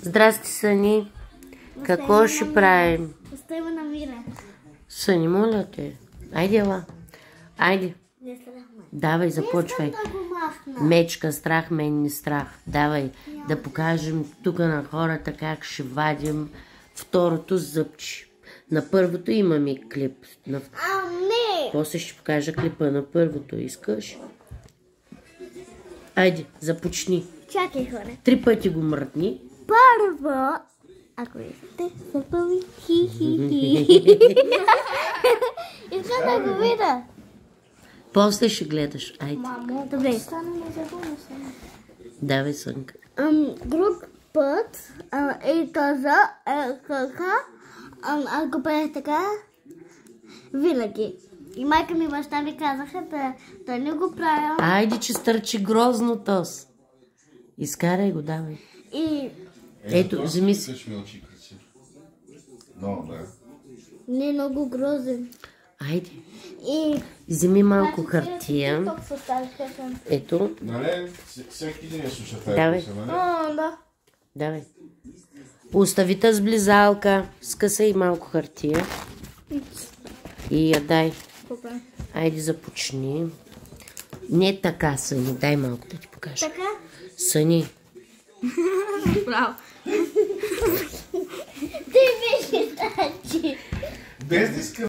Здрасти, Съни. Какво ще правим? Остави ме на мира. Съни, моля те. Айде, ела. Айде. Не страхме. Давай, започвай. Да го махна. Мечка, страх, мен не страх. Давай, да покажем тук на хората как ще вадим второто зъбче. На първото имаме клип. Не! После ще покажа клипа на първото. Искаш? Айде, започни. Чакай, хора. 3 пъти го мръдни. Първо, ако искате, запълни хи-хи-хи. Искам да го видя. После ще гледаш. Айде. Мамо, добре. Давай, Сънка. Друг път, и таза, ако правя така, винаги. И майка ми и баща ми казаха да не го правя. Айде, че стърчи грозно тос. Изкарай го, давай. И Ето, вземи си. не е много грозен. Айде. И Вземи малко хартия. Ето. Нали? Всеки ден я слуша тази Давай. песен, нали? да. Давай. Остави с близалка. Скъсай малко хартия. И я дай. Айде, започни. Не така, Съни. Дай малко да ти покажа. Така? Съни. Браво. Ти беше тачи. Без да иска